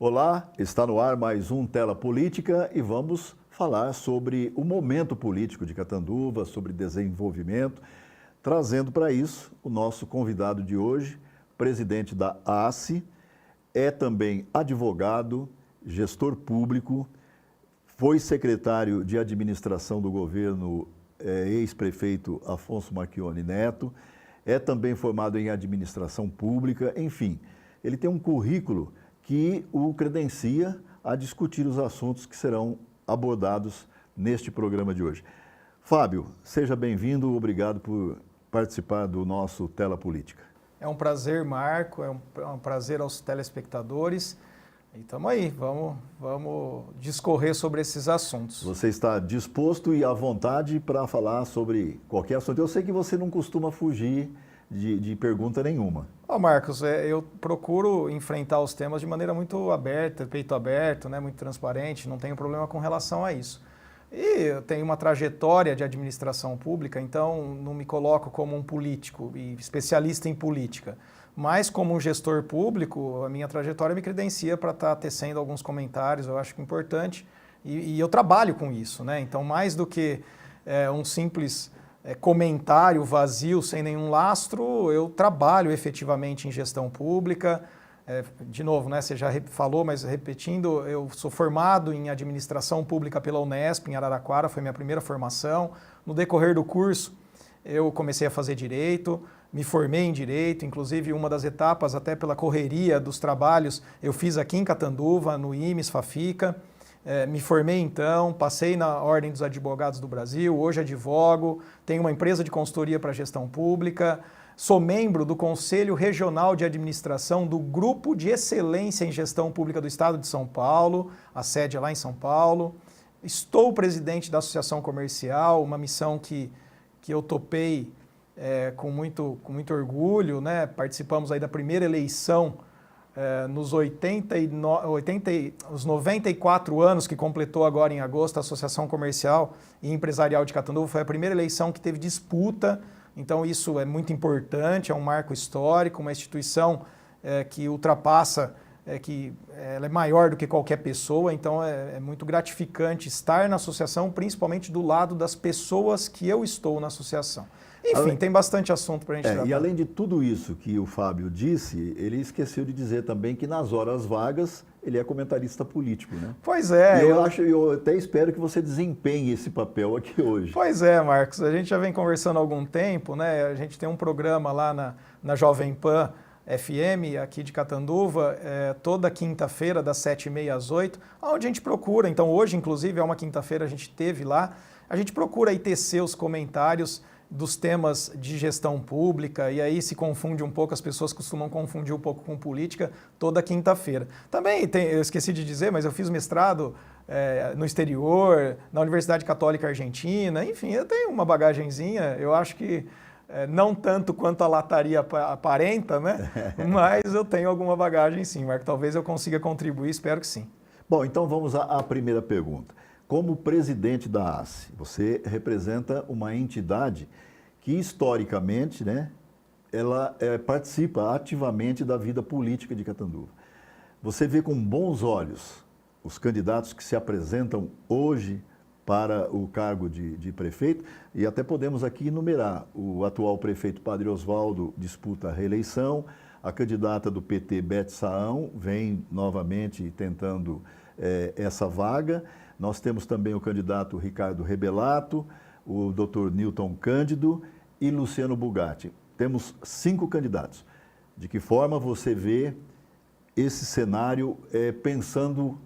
Olá, está no ar mais um Tela Política e vamos falar sobre o momento político de Catanduva, sobre desenvolvimento, trazendo para isso o nosso convidado de hoje, presidente da ACE, é também advogado, gestor público, foi secretário de administração do governo ex-prefeito Afonso Marchione Neto, é também formado em administração pública, enfim, ele tem um currículo que o credencia a discutir os assuntos que serão abordados neste programa de hoje. Fábio, seja bem-vindo, obrigado por participar do nosso Tela Política. É um prazer, Marco, é um prazer aos telespectadores. E estamos aí, vamos discorrer sobre esses assuntos. Você está disposto e à vontade para falar sobre qualquer assunto. Eu sei que você não costuma fugir de pergunta nenhuma. Marcos, eu procuro enfrentar os temas de maneira muito aberta, peito aberto, né, muito transparente, não tenho problema com relação a isso. E eu tenho uma trajetória de administração pública, então não me coloco como um político e especialista em política, mas como um gestor público, a minha trajetória me credencia para estar tecendo alguns comentários, eu acho que é importante, e eu trabalho com isso, né? Então, mais do que um simples comentário vazio, sem nenhum lastro, eu trabalho efetivamente em gestão pública. De novo, né, você já falou, mas repetindo, eu sou formado em administração pública pela Unesp, em Araraquara, foi minha primeira formação. No decorrer do curso, eu comecei a fazer direito, me formei em direito, inclusive uma das etapas, até pela correria dos trabalhos, eu fiz aqui em Catanduva, no IMES, FAFICA. Me formei então, passei na Ordem dos Advogados do Brasil, hoje advogo, tenho uma empresa de consultoria para gestão pública, sou membro do Conselho Regional de Administração do Grupo de Excelência em Gestão Pública do Estado de São Paulo, a sede é lá em São Paulo, estou presidente da Associação Comercial, uma missão que eu topei com muito orgulho, né? Participamos aí da primeira eleição nos 94 anos que completou agora em agosto, a Associação Comercial e Empresarial de Catanduva foi a primeira eleição que teve disputa, então isso é muito importante, é um marco histórico, uma instituição que ultrapassa, que ela é maior do que qualquer pessoa, então é muito gratificante estar na associação, principalmente do lado das pessoas que eu estou na associação. Enfim, tem bastante assunto para a gente tratar. E além de tudo isso que o Fábio disse, ele esqueceu de dizer também que nas horas vagas ele é comentarista político, né? Pois é. E eu até espero que você desempenhe esse papel aqui hoje. Pois é, Marcos. A gente já vem conversando há algum tempo, né? A gente tem um programa lá na Jovem Pan FM, aqui de Catanduva, toda quinta-feira, das 7h30 às 8h, onde a gente procura, então hoje, inclusive, é uma quinta-feira, a gente teve lá, a gente procura aí tecer os comentários dos temas de gestão pública, e aí se confunde um pouco, as pessoas costumam confundir um pouco com política toda quinta-feira. Também, eu esqueci de dizer, mas eu fiz mestrado no exterior, na Universidade Católica Argentina, enfim, eu tenho uma bagagenzinha, eu acho que não tanto quanto a lataria aparenta, né? Mas eu tenho alguma bagagem sim, Marco, talvez eu consiga contribuir, espero que sim. Bom, então vamos à primeira pergunta. Como presidente da ACE, você representa uma entidade que historicamente, né, ela participa ativamente da vida política de Catanduva. Você vê com bons olhos os candidatos que se apresentam hoje para o cargo de prefeito, e até podemos aqui enumerar: o atual prefeito Padre Osvaldo disputa a reeleição, a candidata do PT, Beth Saão, vem novamente tentando essa vaga. Nós temos também o candidato Ricardo Rebelato, o Dr. Newton Cândido e Luciano Bugatti. Temos 5 candidatos. De que forma você vê esse cenário pensando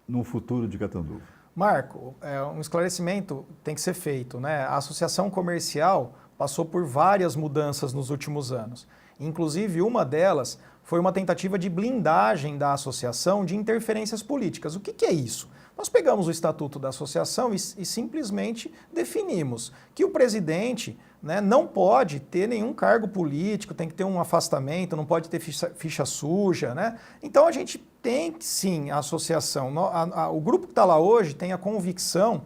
no futuro de Catanduva? Marco, um esclarecimento tem que ser feito, né? A Associação Comercial passou por várias mudanças nos últimos anos. Inclusive, uma delas foi uma tentativa de blindagem da associação de interferências políticas. O que é isso? Nós pegamos o estatuto da associação e simplesmente definimos que o presidente, né, não pode ter nenhum cargo político, tem que ter um afastamento, não pode ter ficha suja, né? Então a gente tem sim a associação, o grupo que está lá hoje tem a convicção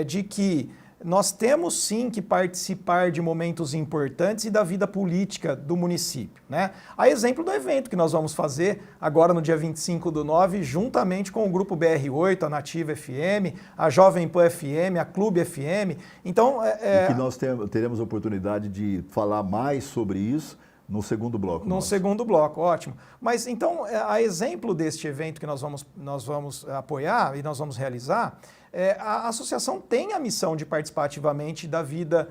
de que nós temos sim que participar de momentos importantes e da vida política do município, né? A exemplo do evento que nós vamos fazer agora no dia 25/9, juntamente com o Grupo BR8, a Nativa FM, a Jovem Pan FM, a Clube FM. Então, E que nós teremos a oportunidade de falar mais sobre isso no segundo bloco. No segundo bloco, ótimo. Mas então, a exemplo deste evento que nós vamos apoiar e nós vamos realizar, a associação tem a missão de participar ativamente da vida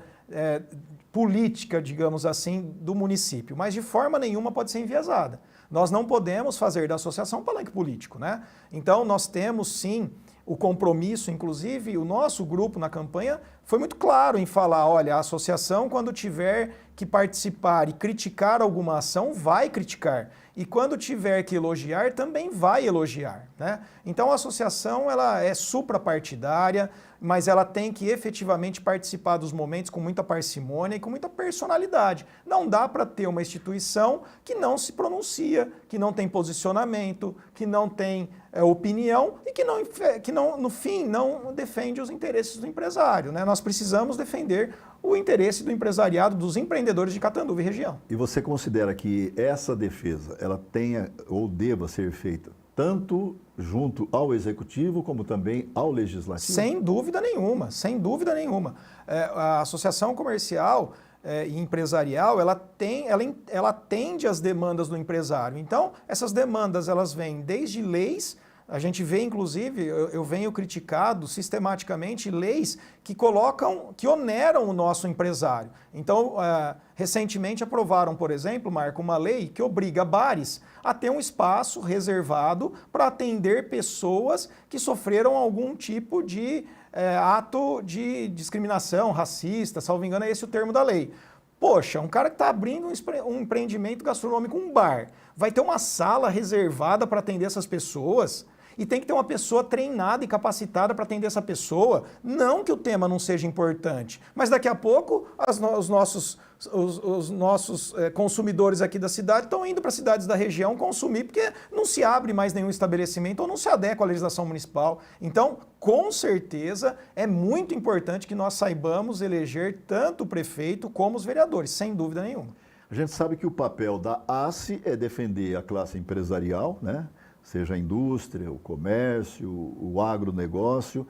política, digamos assim, do município, mas de forma nenhuma pode ser enviesada. Nós não podemos fazer da associação um palanque político, né? Então, nós temos sim o compromisso, inclusive, o nosso grupo na campanha foi muito claro em falar, olha, a associação, quando tiver que participar e criticar alguma ação, vai criticar. E quando tiver que elogiar, também vai elogiar, né? Então, a associação, ela é suprapartidária, mas ela tem que efetivamente participar dos momentos com muita parcimônia e com muita personalidade. Não dá para ter uma instituição que não se pronuncia, que não tem posicionamento, que não tem opinião e que não, no fim, não defende os interesses do empresário, né? Nós precisamos defender o interesse do empresariado, dos empreendedores de Catanduva e região. E você considera que essa defesa, ela tenha ou deva ser feita tanto junto ao Executivo como também ao Legislativo? Sem dúvida nenhuma, sem dúvida nenhuma. A associação comercial e empresarial, ela atende às demandas do empresário. Então, essas demandas, elas vêm desde leis. A gente vê, inclusive, eu venho criticado sistematicamente leis que oneram o nosso empresário. Então, recentemente aprovaram, por exemplo, Marco, uma lei que obriga bares a ter um espaço reservado para atender pessoas que sofreram algum tipo de ato de discriminação racista, salvo engano, é esse o termo da lei. Poxa, um cara que está abrindo um empreendimento gastronômico, um bar, vai ter uma sala reservada para atender essas pessoas? E tem que ter uma pessoa treinada e capacitada para atender essa pessoa. Não que o tema não seja importante, mas daqui a pouco os nossos consumidores aqui da cidade estão indo para cidades da região consumir porque não se abre mais nenhum estabelecimento ou não se adequa à legislação municipal. Então, com certeza, é muito importante que nós saibamos eleger tanto o prefeito como os vereadores, sem dúvida nenhuma. A gente sabe que o papel da ACE é defender a classe empresarial, né? Seja a indústria, o comércio, o agronegócio,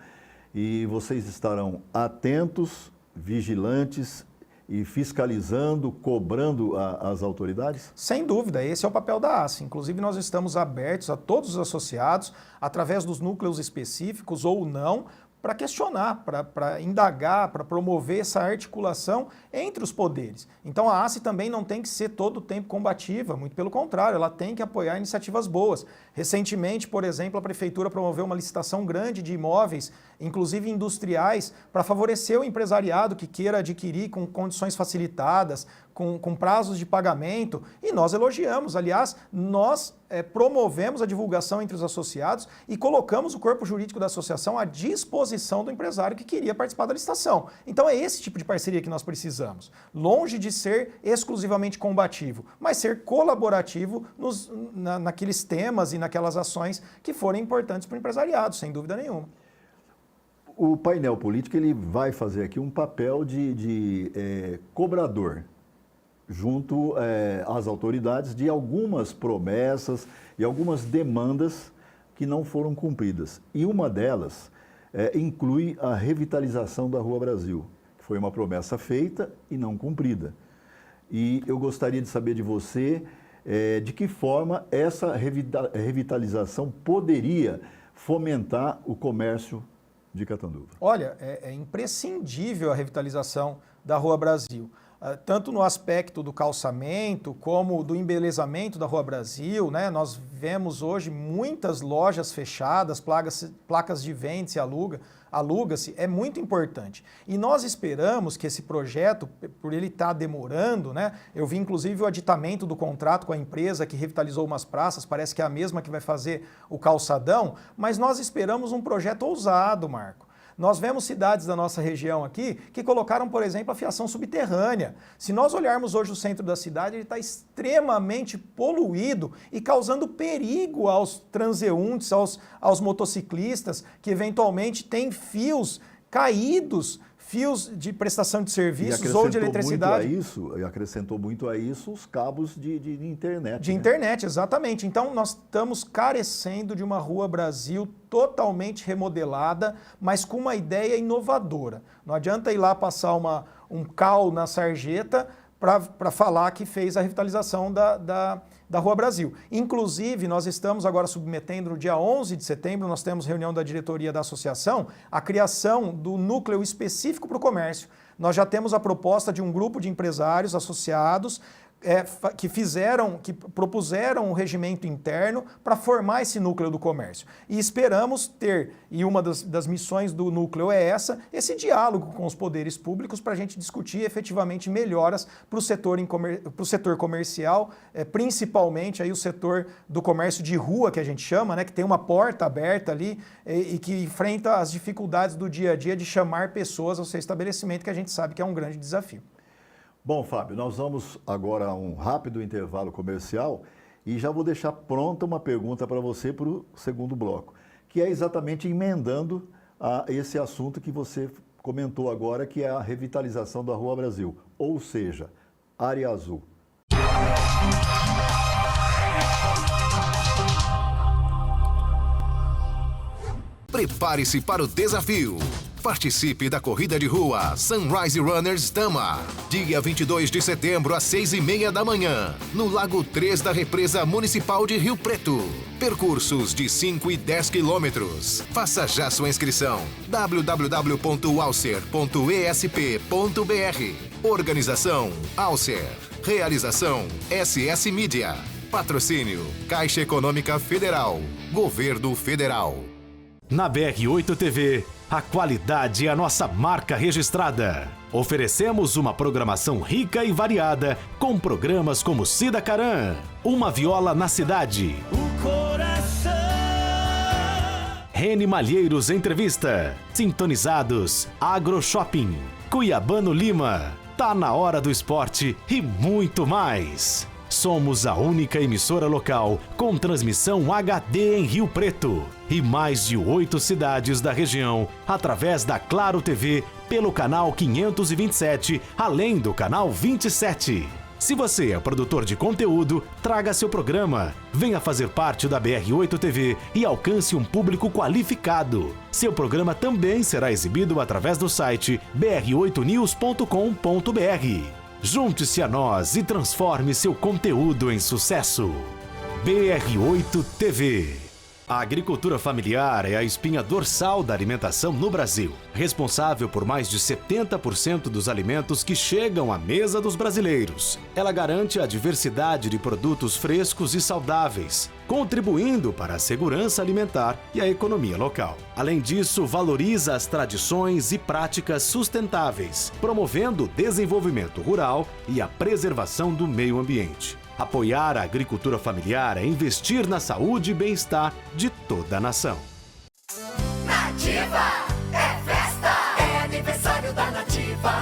e vocês estarão atentos, vigilantes e fiscalizando, cobrando as autoridades? Sem dúvida, esse é o papel da ACE. Inclusive, nós estamos abertos a todos os associados, através dos núcleos específicos ou não, para questionar, para indagar, para promover essa articulação entre os poderes. Então a ACE também não tem que ser todo o tempo combativa, muito pelo contrário, ela tem que apoiar iniciativas boas. Recentemente, por exemplo, a Prefeitura promoveu uma licitação grande de imóveis, inclusive industriais, para favorecer o empresariado que queira adquirir com condições facilitadas, com prazos de pagamento, e nós elogiamos. Aliás, nós promovemos a divulgação entre os associados e colocamos o corpo jurídico da associação à disposição do empresário que queria participar da licitação. Então é esse tipo de parceria que nós precisamos. Longe de ser exclusivamente combativo, mas ser colaborativo naqueles temas e naquelas ações que forem importantes para o empresariado, sem dúvida nenhuma. O painel político ele vai fazer aqui um papel de cobrador junto às autoridades de algumas promessas e algumas demandas que não foram cumpridas. E uma delas inclui a revitalização da Rua Brasil, que foi uma promessa feita e não cumprida. E eu gostaria de saber de você de que forma essa revitalização poderia fomentar o comércio de Catanduva. Olha, é imprescindível a revitalização da Rua Brasil. Tanto no aspecto do calçamento, como do embelezamento da Rua Brasil, né? Nós vemos hoje muitas lojas fechadas, placas de vende-se, aluga-se, é muito importante. E nós esperamos que esse projeto, por ele estar demorando, né? Eu vi inclusive o aditamento do contrato com a empresa que revitalizou umas praças, parece que é a mesma que vai fazer o calçadão, mas nós esperamos um projeto ousado, Marco. Nós vemos cidades da nossa região aqui que colocaram, por exemplo, a fiação subterrânea. Se nós olharmos hoje o centro da cidade, ele está extremamente poluído e causando perigo aos transeuntes, aos motociclistas, que eventualmente têm fios caídos, fios de prestação de serviços ou de eletricidade. E acrescentou muito a isso os cabos de internet. De internet, exatamente. Então, nós estamos carecendo de uma Rua Brasil totalmente remodelada, mas com uma ideia inovadora. Não adianta ir lá passar um cal na sarjeta para falar que fez a revitalização da Rua Brasil. Inclusive, nós estamos agora submetendo, no dia 11 de setembro, nós temos reunião da diretoria da associação, a criação do núcleo específico para o comércio. Nós já temos a proposta de um grupo de empresários associados que propuseram um regimento interno para formar esse núcleo do comércio. E esperamos ter, e uma das missões do núcleo é esse diálogo com os poderes públicos para a gente discutir efetivamente melhoras para o setor comercial, principalmente aí o setor do comércio de rua, que a gente chama, né, que tem uma porta aberta ali e que enfrenta as dificuldades do dia a dia de chamar pessoas ao seu estabelecimento, que a gente sabe que é um grande desafio. Bom, Fábio, nós vamos agora a um rápido intervalo comercial e já vou deixar pronta uma pergunta para você para o segundo bloco, que é exatamente emendando a esse assunto que você comentou agora, que é a revitalização da Rua Brasil, ou seja, área azul. Prepare-se para o desafio. Participe da corrida de rua Sunrise Runners Tama, dia 22 de setembro às 6h30 da manhã, no Lago 3 da Represa Municipal de Rio Preto. Percursos de 5 e 10 quilômetros. Faça já sua inscrição. www.alcer.esp.br. Organização Alcer. Realização SS Mídia. Patrocínio Caixa Econômica Federal. Governo Federal. Na BR-8 TV, a qualidade é a nossa marca registrada. Oferecemos uma programação rica e variada, com programas como Cida Caram, Uma Viola na Cidade, O Coração, Rene Malheiros Entrevista, Sintonizados, Agro Shopping, Cuiabano Lima, Tá na Hora do Esporte e muito mais. Somos a única emissora local com transmissão HD em Rio Preto e mais de 8 cidades da região através da Claro TV pelo canal 527, além do canal 27. Se você é produtor de conteúdo, traga seu programa, venha fazer parte da BR-8 TV e alcance um público qualificado. Seu programa também será exibido através do site br8news.com.br. Junte-se a nós e transforme seu conteúdo em sucesso. BR-8 TV. A agricultura familiar é a espinha dorsal da alimentação no Brasil, responsável por mais de 70% dos alimentos que chegam à mesa dos brasileiros. Ela garante a diversidade de produtos frescos e saudáveis, contribuindo para a segurança alimentar e a economia local. Além disso, valoriza as tradições e práticas sustentáveis, promovendo o desenvolvimento rural e a preservação do meio ambiente. Apoiar a agricultura familiar é investir na saúde e bem-estar de toda a nação. Nativa é festa, é aniversário da Nativa.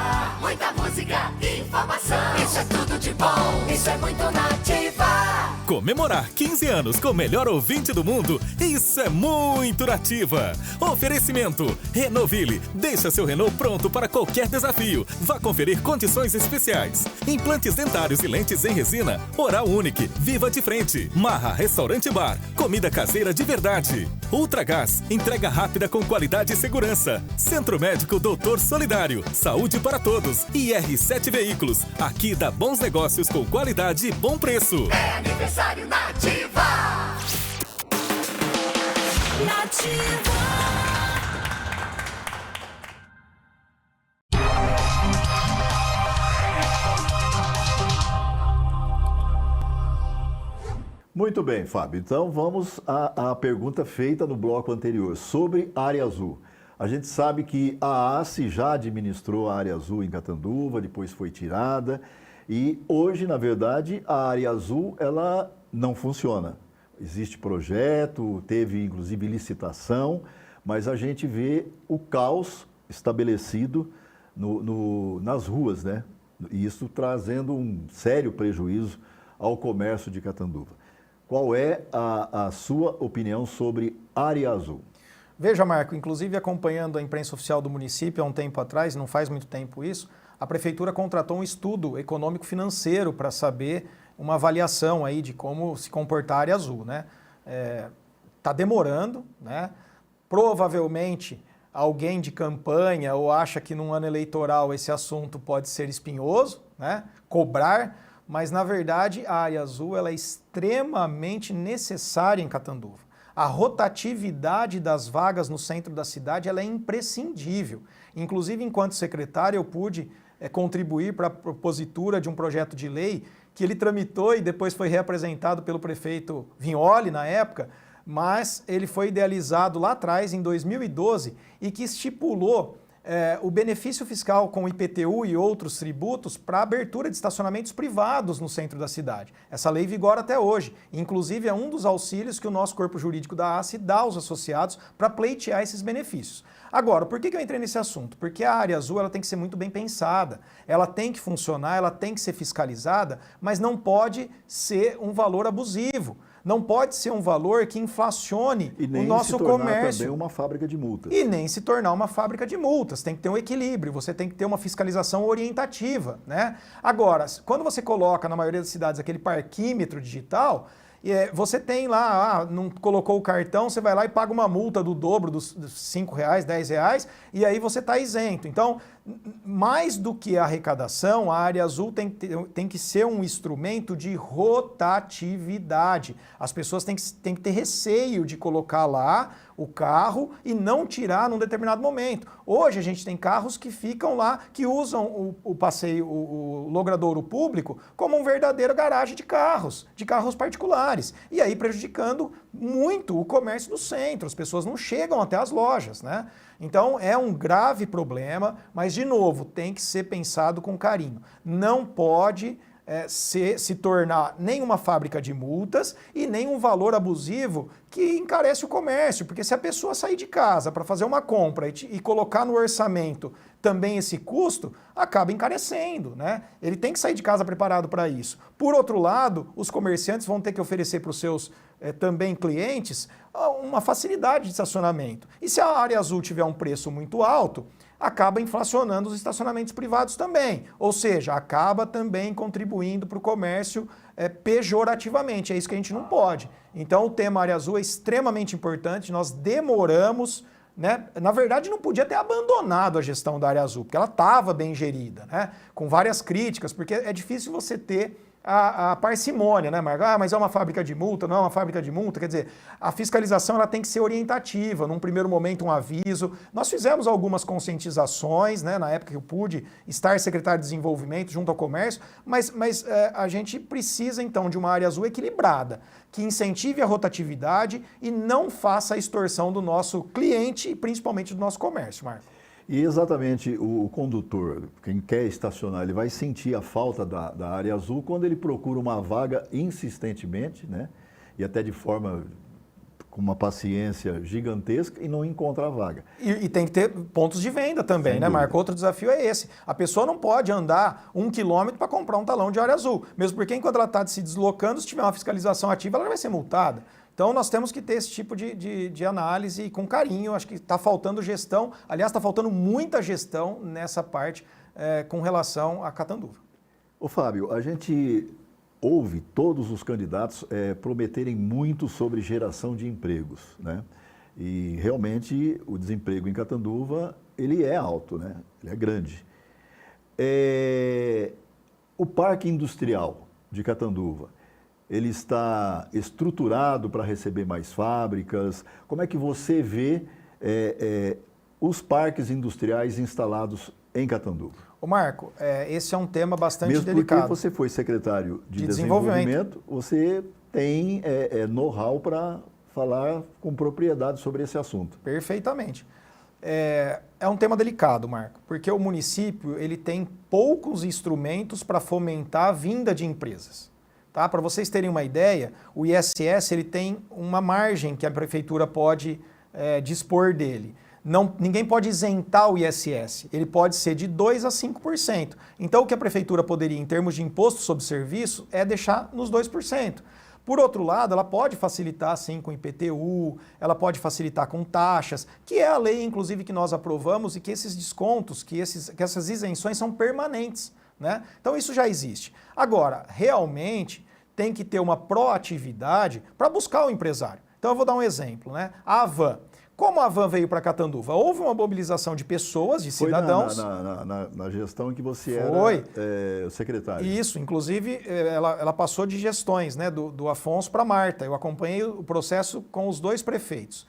Muita música e informação, isso é tudo de bom, isso é muito Nativa. Comemorar 15 anos com o melhor ouvinte do mundo, isso é muito Nativa. Oferecimento Renovile, deixa seu Renault pronto para qualquer desafio. Vá conferir condições especiais. Implantes dentários e lentes em resina, Oral Unique, Viva de Frente. Marra Restaurante Bar, comida caseira de verdade. Ultragás, entrega rápida com qualidade e segurança. Centro Médico Doutor Solidário, saúde para todos. E R7 Veículos, aqui dá bons negócios com qualidade e bom preço. É aniversário Nativa. Nativa. Muito bem, Fábio. Então vamos à pergunta feita no bloco anterior sobre área azul. A gente sabe que a ACE já administrou a área azul em Catanduva, depois foi tirada e hoje, na verdade, a área azul ela não funciona. Existe projeto, teve inclusive licitação, mas a gente vê o caos estabelecido nas ruas, né? E isso trazendo um sério prejuízo ao comércio de Catanduva. Qual é a sua opinião sobre área azul? Veja, Marco, inclusive acompanhando a imprensa oficial do município há um tempo atrás, não faz muito tempo isso, a prefeitura contratou um estudo econômico-financeiro para saber uma avaliação aí de como se comportar a área azul, né? Tá demorando, né? Provavelmente alguém de campanha ou acha que num ano eleitoral esse assunto pode ser espinhoso, né? Cobrar, mas na verdade a área azul ela é extremamente necessária em Catanduva. A rotatividade das vagas no centro da cidade ela é imprescindível. Inclusive, enquanto secretário, eu pude contribuir para a propositura de um projeto de lei que ele tramitou e depois foi reapresentado pelo prefeito Vignoli na época, mas ele foi idealizado lá atrás, em 2012, e que estipulou o benefício fiscal com o IPTU e outros tributos para a abertura de estacionamentos privados no centro da cidade. Essa lei vigora até hoje. Inclusive, é um dos auxílios que o nosso corpo jurídico da ACE dá aos associados para pleitear esses benefícios. Agora, por que eu entrei nesse assunto? Porque a área azul ela tem que ser muito bem pensada, ela tem que funcionar, ela tem que ser fiscalizada, mas não pode ser um valor abusivo. Não pode ser um valor que inflacione o nosso comércio. E nem se tornar também uma fábrica de multas. E nem se tornar uma fábrica de multas. Tem que ter um equilíbrio, você tem que ter uma fiscalização orientativa, né? Agora, quando você coloca na maioria das cidades aquele parquímetro digital, você tem lá, não colocou o cartão, você vai lá e paga uma multa do dobro dos R$5, R$10, e aí você está isento. Então, mais do que a arrecadação, a área azul tem que ser um instrumento de rotatividade. As pessoas têm que ter receio de colocar lá o carro e não tirar num determinado momento. Hoje a gente tem carros que ficam lá, que usam o passeio, o logradouro público, como um verdadeiro garagem de carros particulares. E aí prejudicando muito o comércio do centro. As pessoas não chegam até as lojas, né? Então é um grave problema, mas de novo, tem que ser pensado com carinho. Não pode se tornar nem uma fábrica de multas e nem um valor abusivo que encarece o comércio, porque se a pessoa sair de casa para fazer uma compra e colocar no orçamento também esse custo, acaba encarecendo, né? Ele tem que sair de casa preparado para isso. Por outro lado, os comerciantes vão ter que oferecer para os seus também clientes uma facilidade de estacionamento. E se a área azul tiver um preço muito alto, acaba inflacionando os estacionamentos privados também. Ou seja, acaba também contribuindo para o comércio pejorativamente. É isso que a gente não pode. Então o tema área azul é extremamente importante, nós demoramos, né? Na verdade, não podia ter abandonado a gestão da área azul, porque ela estava bem gerida, né? Com várias críticas, porque é difícil você ter a parcimônia, né, Marco? Mas é uma fábrica de multa, não é uma fábrica de multa. Quer dizer, a fiscalização ela tem que ser orientativa, num primeiro momento um aviso. Nós fizemos algumas conscientizações, né, na época que eu pude estar secretário de desenvolvimento junto ao comércio, mas a gente precisa então de uma área azul equilibrada, que incentive a rotatividade e não faça a extorsão do nosso cliente e principalmente do nosso comércio, Marco. E exatamente o condutor, quem quer estacionar, ele vai sentir a falta da área azul quando ele procura uma vaga insistentemente, né? E até de forma com uma paciência gigantesca e não encontra a vaga. E tem que ter pontos de venda também, né, Marco? Outro desafio é esse. A pessoa não pode andar 1 quilômetro para comprar um talão de área azul. Mesmo porque enquanto ela está se deslocando, se tiver uma fiscalização ativa, ela vai ser multada. Então nós temos que ter esse tipo de análise com carinho. Acho que está faltando gestão. Aliás, está faltando muita gestão nessa parte com relação a Catanduva. Ô Fábio, a gente ouve todos os candidatos prometerem muito sobre geração de empregos, né? E realmente o desemprego em Catanduva, ele é alto, né? Ele é grande. O parque industrial de Catanduva, ele está estruturado para receber mais fábricas? Como é que você vê os parques industriais instalados em Catanduva? Ô Marco, esse é um tema bastante delicado. Mesmo porque você foi secretário de desenvolvimento, você tem know-how para falar com propriedade sobre esse assunto. Perfeitamente. É um tema delicado, Marco, porque o município ele tem poucos instrumentos para fomentar a vinda de empresas. Tá? Para vocês terem uma ideia, o ISS ele tem uma margem que a prefeitura pode dispor dele. Ninguém pode isentar o ISS, ele pode ser de 2% a 5%. Então o que a prefeitura poderia, em termos de imposto sobre serviço, é deixar nos 2%. Por outro lado, ela pode facilitar sim com IPTU, ela pode facilitar com taxas, que é a lei, inclusive, que nós aprovamos e que esses descontos, que essas isenções são permanentes, né? Então isso já existe. Agora, realmente tem que ter uma proatividade para buscar o empresário. Então eu vou dar um exemplo, né? A Havan. Como a Havan veio para Catanduva? Houve uma mobilização de pessoas, de cidadãos. Na gestão em que você era secretário. Isso, inclusive ela passou de gestões, né, do Afonso para Marta. Eu acompanhei o processo com os dois prefeitos.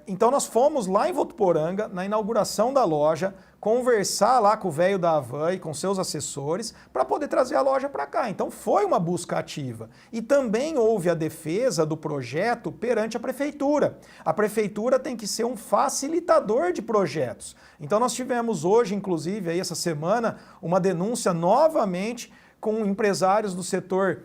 Então nós fomos lá em Votuporanga, na inauguração da loja, conversar lá com o velho da Havan e com seus assessores para poder trazer a loja para cá. Então foi uma busca ativa. E também houve a defesa do projeto perante a prefeitura. A prefeitura tem que ser um facilitador de projetos. Então nós tivemos hoje, inclusive, aí essa semana, uma denúncia novamente com empresários do setor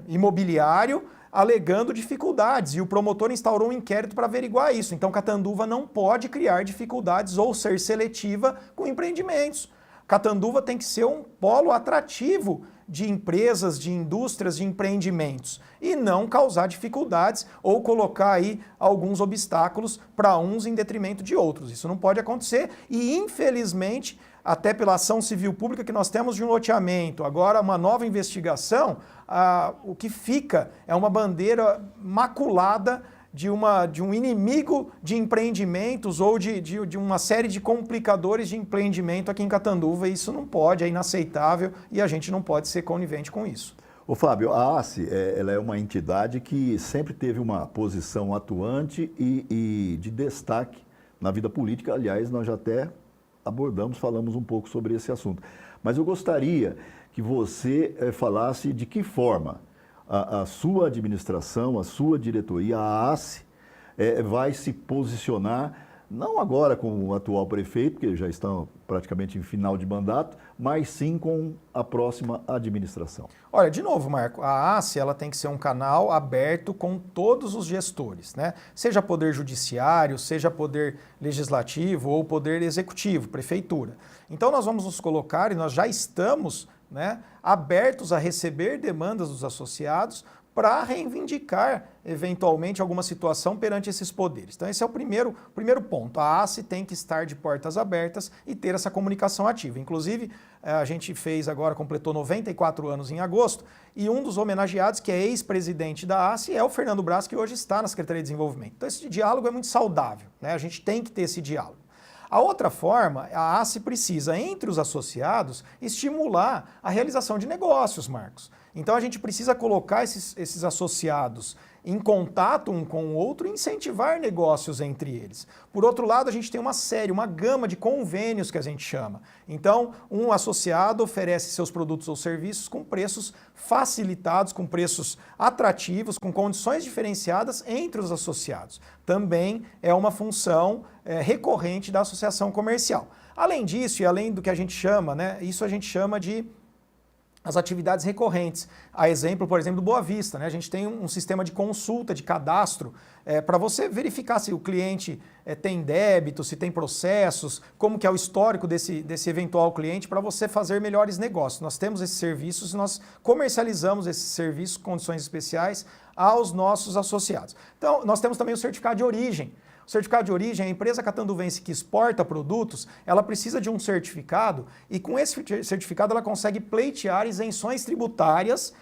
imobiliário, alegando dificuldades, e o promotor instaurou um inquérito para averiguar isso. Então, Catanduva não pode criar dificuldades ou ser seletiva com empreendimentos. Catanduva tem que ser um polo atrativo de empresas, de indústrias, de empreendimentos, e não causar dificuldades ou colocar aí alguns obstáculos para uns em detrimento de outros. Isso não pode acontecer e, infelizmente, até pela ação civil pública que nós temos de um loteamento, agora uma nova investigação, o que fica é uma bandeira maculada de um inimigo de empreendimentos ou de uma série de complicadores de empreendimento aqui em Catanduva, e isso não pode, é inaceitável e a gente não pode ser conivente com isso. Ô Fábio, a ACE ela é uma entidade que sempre teve uma posição atuante e de destaque na vida política. Aliás, nós já até falamos um pouco sobre esse assunto. Mas eu gostaria que você falasse de que forma a sua administração, a sua diretoria, a ACE, vai se posicionar, não agora com o atual prefeito, que já está praticamente em final de mandato, mas sim com a próxima administração. Olha, de novo, Marco, a ACE ela tem que ser um canal aberto com todos os gestores, né? Seja poder judiciário, seja poder legislativo ou poder executivo, prefeitura. Então nós vamos nos colocar, e nós já estamos, né, abertos a receber demandas dos associados para reivindicar, eventualmente, alguma situação perante esses poderes. Então, esse é o primeiro ponto. A ACE tem que estar de portas abertas e ter essa comunicação ativa. Inclusive, a gente completou 94 anos em agosto, e um dos homenageados, que é ex-presidente da ACE, é o Fernando Braz, que hoje está na Secretaria de Desenvolvimento. Então, esse diálogo é muito saudável, né? A gente tem que ter esse diálogo. A outra forma, a ACE precisa, entre os associados, estimular a realização de negócios, Marcos. Então a gente precisa colocar esses associados em contato um com o outro e incentivar negócios entre eles. Por outro lado, a gente tem uma gama de convênios que a gente chama. Então, um associado oferece seus produtos ou serviços com preços facilitados, com preços atrativos, com condições diferenciadas entre os associados. Também é uma função recorrente da associação comercial. Além disso, e além do que a gente chama, né, isso a gente chama de as atividades recorrentes. A exemplo, por exemplo, do Boa Vista, né? A gente tem um sistema de consulta, de cadastro, para você verificar se o cliente tem débito, se tem processos, como que é o histórico desse eventual cliente, para você fazer melhores negócios. Nós temos esses serviços, nós comercializamos esses serviços, condições especiais, aos nossos associados. Então, nós temos também o certificado de origem. O certificado de origem, a empresa catanduvense que exporta produtos, ela precisa de um certificado e com esse certificado ela consegue pleitear isenções tributárias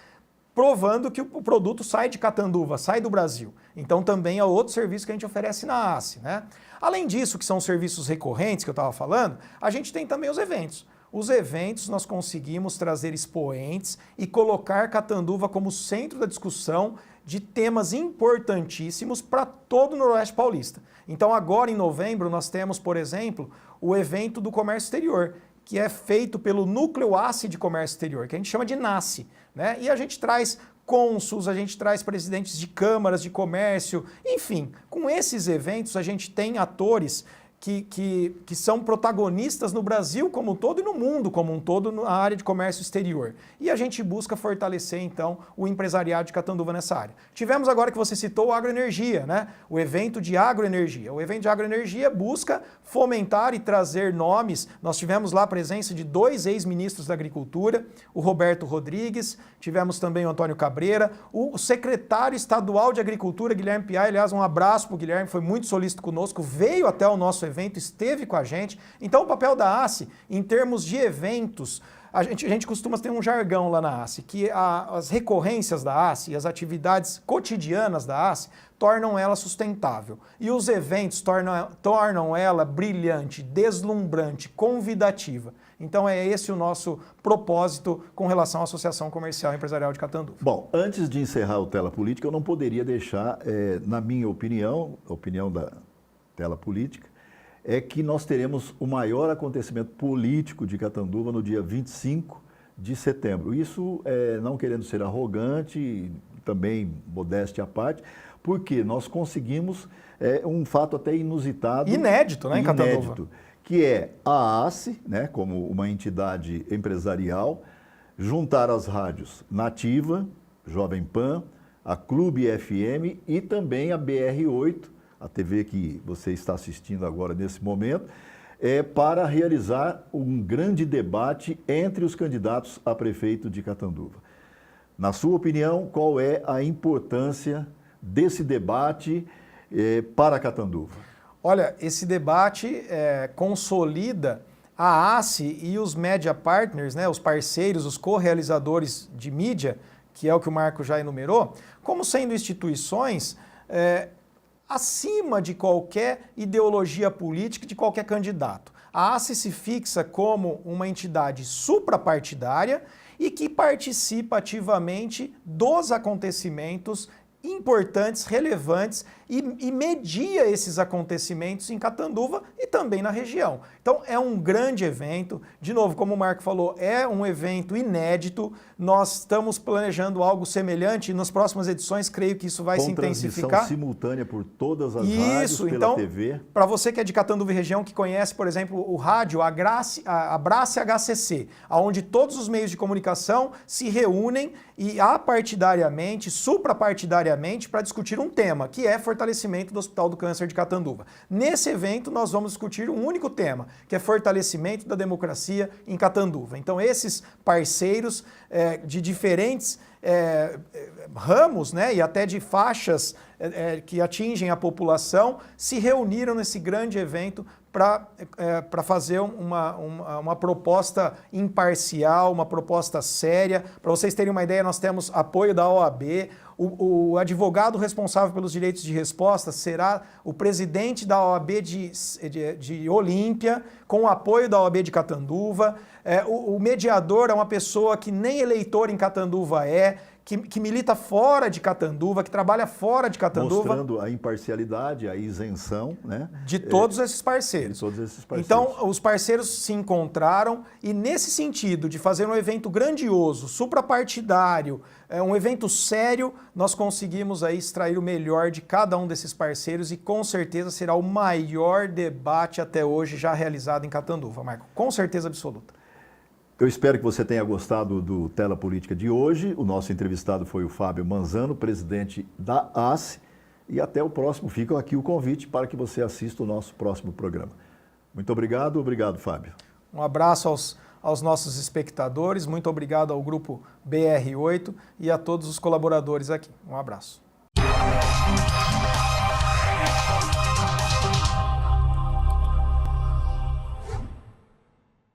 provando que o produto sai de Catanduva, sai do Brasil. Então também é outro serviço que a gente oferece na ACE, né? Além disso, que são serviços recorrentes que eu estava falando, a gente tem também os eventos. Os eventos nós conseguimos trazer expoentes e colocar Catanduva como centro da discussão de temas importantíssimos para todo o Noroeste Paulista. Então agora em novembro nós temos, por exemplo, o evento do comércio exterior, que é feito pelo Núcleo ACE de Comércio Exterior, que a gente chama de NACE, né? E a gente traz cônsuls, a gente traz presidentes de câmaras de comércio, enfim, com esses eventos a gente tem atores que são protagonistas no Brasil como um todo e no mundo como um todo na área de comércio exterior. E a gente busca fortalecer, então, o empresariado de Catanduva nessa área. Tivemos agora que você citou o Agroenergia, né? O evento de agroenergia. O evento de agroenergia busca fomentar e trazer nomes. Nós tivemos lá a presença de 2 ex-ministros da Agricultura, o Roberto Rodrigues, tivemos também o Antônio Cabreira, o secretário estadual de Agricultura, Guilherme Piai, aliás, um abraço para o Guilherme, foi muito solícito conosco, veio até o nosso evento, esteve com a gente. Então o papel da ACE, em termos de eventos, a gente costuma ter um jargão lá na ACE, que as recorrências da ACE e as atividades cotidianas da ACE tornam ela sustentável. E os eventos tornam ela brilhante, deslumbrante, convidativa. Então é esse o nosso propósito com relação à Associação Comercial e Empresarial de Catanduva. Bom, antes de encerrar o Tela Política, eu não poderia deixar, na minha opinião, a opinião da Tela Política, é que nós teremos o maior acontecimento político de Catanduva no dia 25 de setembro. Isso não querendo ser arrogante, também modéstia à parte, porque nós conseguimos um fato até inusitado. Inédito, né, em Catanduva? Que é a ACE, né, como uma entidade empresarial, juntar as rádios Nativa, Jovem Pan, a Clube FM e também a BR8, a TV que você está assistindo agora nesse momento, para realizar um grande debate entre os candidatos a prefeito de Catanduva. Na sua opinião, qual é a importância desse debate para Catanduva? Olha, esse debate consolida a ACE e os media partners, né, os parceiros, os co-realizadores de mídia, que é o que o Marco já enumerou, como sendo instituições acima de qualquer ideologia política de qualquer candidato. A ACE se fixa como uma entidade suprapartidária e que participa ativamente dos acontecimentos importantes, relevantes e media esses acontecimentos em Catanduva e também na região. Então é um grande evento, de novo, como o Marco falou, é um evento inédito, nós estamos planejando algo semelhante e nas próximas edições creio que isso vai se intensificar. Transmissão simultânea por todas as rádios, pela TV. Para você que é de Catanduva e região, que conhece, por exemplo, o rádio Abrace HCC, onde todos os meios de comunicação se reúnem e apartidariamente, suprapartidariamente, para discutir um tema, que é fortalecimento do Hospital do Câncer de Catanduva. Nesse evento, nós vamos discutir um único tema, que é fortalecimento da democracia em Catanduva. Então, esses parceiros de diferentes ramos, né, e até de faixas que atingem a população, se reuniram nesse grande evento para fazer uma proposta imparcial, uma proposta séria. Para vocês terem uma ideia, nós temos apoio da OAB, o advogado responsável pelos direitos de resposta será o presidente da OAB de Olímpia, com o apoio da OAB de Catanduva. O mediador é uma pessoa que nem eleitor em Catanduva que milita fora de Catanduva, que trabalha fora de Catanduva. Mostrando a imparcialidade, a isenção, né? De todos esses parceiros. De todos esses parceiros. Então, os parceiros se encontraram e nesse sentido de fazer um evento grandioso, suprapartidário, um evento sério, nós conseguimos aí extrair o melhor de cada um desses parceiros e com certeza será o maior debate até hoje já realizado em Catanduva, Marco. Com certeza absoluta. Eu espero que você tenha gostado do Tela Política de hoje. O nosso entrevistado foi o Fábio Manzano, presidente da ACE. E até o próximo. Fica aqui o convite para que você assista o nosso próximo programa. Muito obrigado. Obrigado, Fábio. Um abraço aos nossos espectadores. Muito obrigado ao grupo BR8 e a todos os colaboradores aqui. Um abraço.